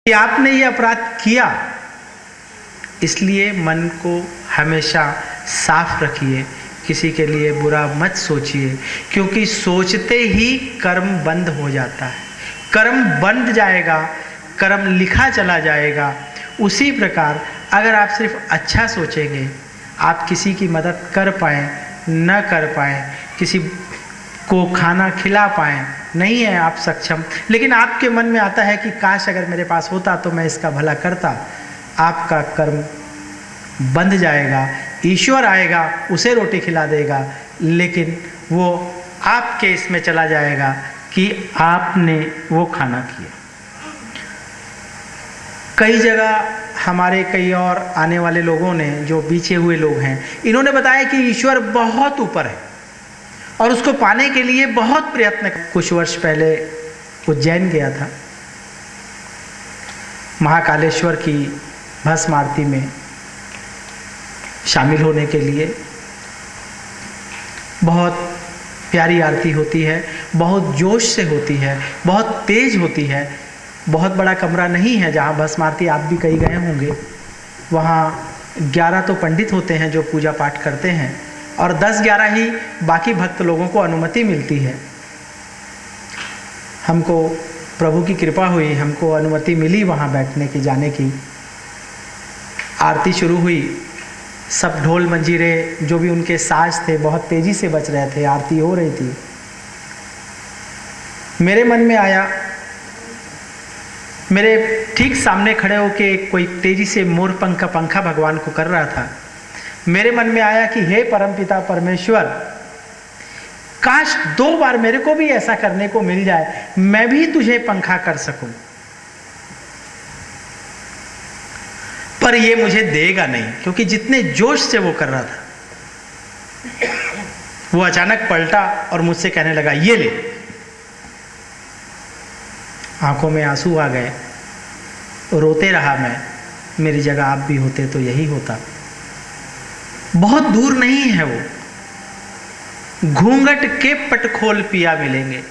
कि आपने ये अपराध किया, इसलिए मन को हमेशा साफ रखिए, किसी के लिए बुरा मत सोचिए, क्योंकि सोचते ही कर्म बंद हो जाता है। कर्म बंद जाएगा, कर्म लिखा चला जाएगा। उसी प्रकार अगर आप सिर्फ अच्छा सोचेंगे, आप किसी की मदद कर पाएँ न कर पाएँ, किसी को खाना खिला पाएँ, नहीं है आप सक्षम, लेकिन आपके मन में आता है कि काश अगर मेरे पास होता तो मैं इसका भला करता, आपका कर्म बंध जाएगा। ईश्वर आएगा, उसे रोटी खिला देगा, लेकिन वो आपके इसमें चला जाएगा कि आपने वो खाना किया। कई जगह हमारे कई और आने वाले लोगों ने, जो बीचे हुए लोग हैं, इन्होंने बताया कि ईश्वर बहुत ऊपर है और उसको पाने के लिए बहुत प्रयत्न। कुछ वर्ष पहले उज्जैन गया था, महाकालेश्वर की भस्म आरती में शामिल होने के लिए। बहुत प्यारी आरती होती है, बहुत जोश से होती है, बहुत तेज होती है। बहुत बड़ा कमरा नहीं है जहाँ भस्म आरती, आप भी कहीं गए होंगे। वहाँ 11 तो पंडित होते हैं जो पूजा पाठ करते हैं और 10-11 ही बाकी भक्त लोगों को अनुमति मिलती है। हमको प्रभु की कृपा हुई, हमको अनुमति मिली वहाँ बैठने की, जाने की। आरती शुरू हुई, सब ढोल मंजीरे जो भी उनके साज थे बहुत तेजी से बज रहे थे, आरती हो रही थी। मेरे मन में आया, मेरे ठीक सामने खड़े होके कोई तेजी से मोर पंख का पंखा भगवान को कर रहा था। मेरे मन में आया कि हे परमपिता परमेश्वर, काश 2 बार मेरे को भी ऐसा करने को मिल जाए, मैं भी तुझे पंखा कर सकूं, पर ये मुझे देगा नहीं, क्योंकि जितने जोश से वो कर रहा था। वो अचानक पलटा और मुझसे कहने लगा, ये ले। आंखों में आंसू आ गए, रोते रहा मैं। मेरी जगह आप भी होते तो यही होता। बहुत दूर नहीं है वो, घूंघट के पटखोल पिया मिलेंगे।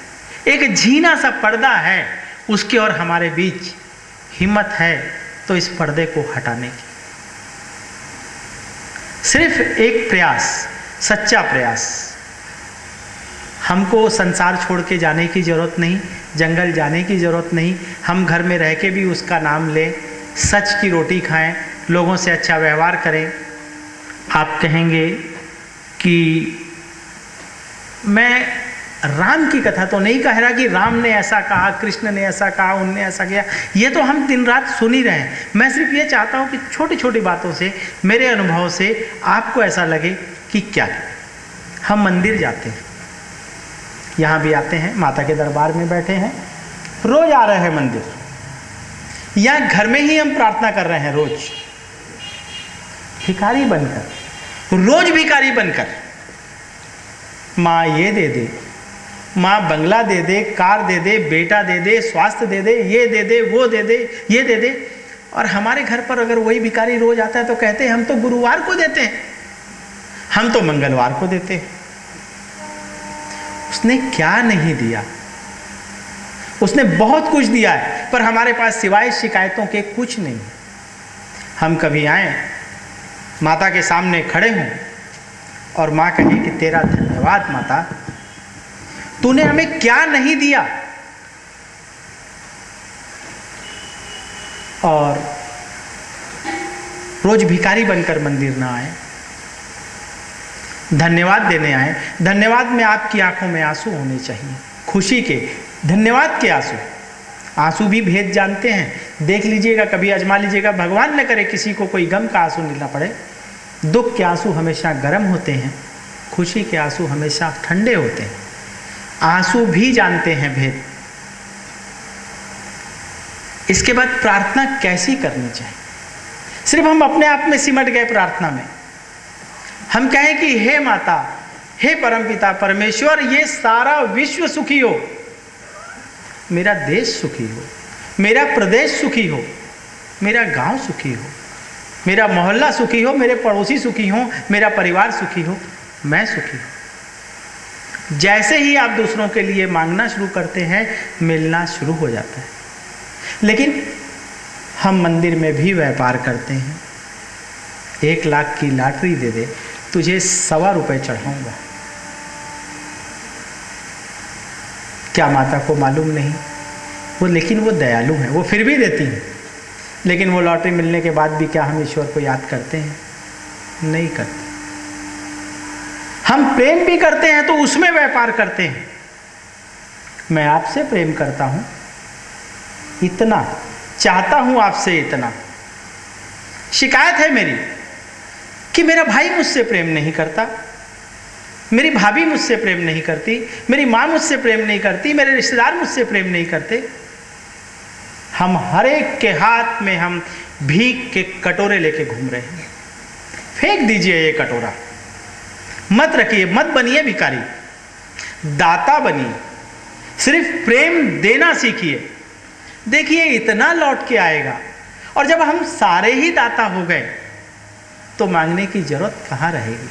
एक झीना सा पर्दा है उसके और हमारे बीच। हिम्मत है तो इस पर्दे को हटाने की। सिर्फ एक प्रयास, सच्चा प्रयास। हमको संसार छोड़ के जाने की जरूरत नहीं, जंगल जाने की जरूरत नहीं। हम घर में रह के भी उसका नाम लें, सच की रोटी खाएं, लोगों से अच्छा व्यवहार करें। आप कहेंगे कि मैं राम की कथा तो नहीं कह रहा कि राम ने ऐसा कहा, कृष्ण ने ऐसा कहा, उनने ऐसा किया, ये तो हम दिन रात सुन ही रहे हैं। मैं सिर्फ ये चाहता हूँ कि छोटी छोटी बातों से, मेरे अनुभव से आपको ऐसा लगे कि क्या हम मंदिर जाते हैं, यहाँ भी आते हैं, माता के दरबार में बैठे हैं, रोज आ रहे हैं मंदिर, या घर में ही हम प्रार्थना कर रहे हैं रोज, भिखारी बनकर, रोज भिखारी बनकर। माँ ये दे दे, माँ बंगला दे दे, कार दे दे, बेटा दे दे, स्वास्थ्य दे दे, ये दे दे, वो दे दे, ये दे दे। और हमारे घर पर अगर वही भिखारी रोज आता है तो कहते हैं हम तो गुरुवार को देते हैं, हम तो मंगलवार को देते हैं। उसने क्या नहीं दिया? उसने बहुत कुछ दिया है, पर हमारे पास सिवाय शिकायतों के कुछ नहीं। हम कभी आए, माता के सामने खड़े हों और माँ कहे कि तेरा धन्यवाद माता, तूने हमें क्या नहीं दिया। और रोज भिखारी बनकर मंदिर ना आए, धन्यवाद देने आए। धन्यवाद में आपकी आंखों में आंसू होने चाहिए, खुशी के, धन्यवाद के आंसू। आंसू भी भेद जानते हैं, देख लीजिएगा, कभी आजमा लीजिएगा। भगवान न करे किसी को कोई गम का आंसू नीलना पड़े। दुख के आंसू हमेशा गर्म होते हैं, खुशी के आंसू हमेशा ठंडे होते हैं। आंसू भी जानते हैं भेद। इसके बाद प्रार्थना कैसी करनी चाहिए? सिर्फ हम अपने आप में सिमट गए प्रार्थना में। हम कहें कि हे माता, हे परमपिता परमेश्वर, ये सारा विश्व सुखी हो, मेरा देश सुखी हो, मेरा प्रदेश सुखी हो, मेरा गांव सुखी हो, मेरा मोहल्ला सुखी हो, मेरे पड़ोसी सुखी हो, मेरा परिवार सुखी हो, मैं सुखी हूं। जैसे ही आप दूसरों के लिए मांगना शुरू करते हैं, मिलना शुरू हो जाता है। लेकिन हम मंदिर में भी व्यापार करते हैं। 1 लाख की लॉटरी दे दे, तुझे 1.25 रुपये चढ़ाऊंगा। क्या माता को मालूम नहीं वो, लेकिन वो दयालु है, वो फिर भी देती है। लेकिन वो लॉटरी मिलने के बाद भी क्या हम ईश्वर को याद करते हैं? नहीं करते। हम प्रेम भी करते हैं तो उसमें व्यापार करते हैं। मैं आपसे प्रेम करता हूं, इतना चाहता हूं आपसे, इतना। शिकायत है मेरी कि मेरा भाई मुझसे प्रेम नहीं करता, मेरी भाभी मुझसे प्रेम नहीं करती, मेरी माँ मुझसे प्रेम नहीं करती, मेरे रिश्तेदार मुझसे प्रेम नहीं करते। हम हर एक के हाथ में हम भीख के कटोरे लेके घूम रहे हैं। फेंक दीजिए ये कटोरा, मत रखिए, मत बनिए भिखारी, दाता बनिए। सिर्फ प्रेम देना सीखिए, देखिए इतना लौट के आएगा। और जब हम सारे ही दाता हो गए तो मांगने की जरूरत कहाँ रहेगी।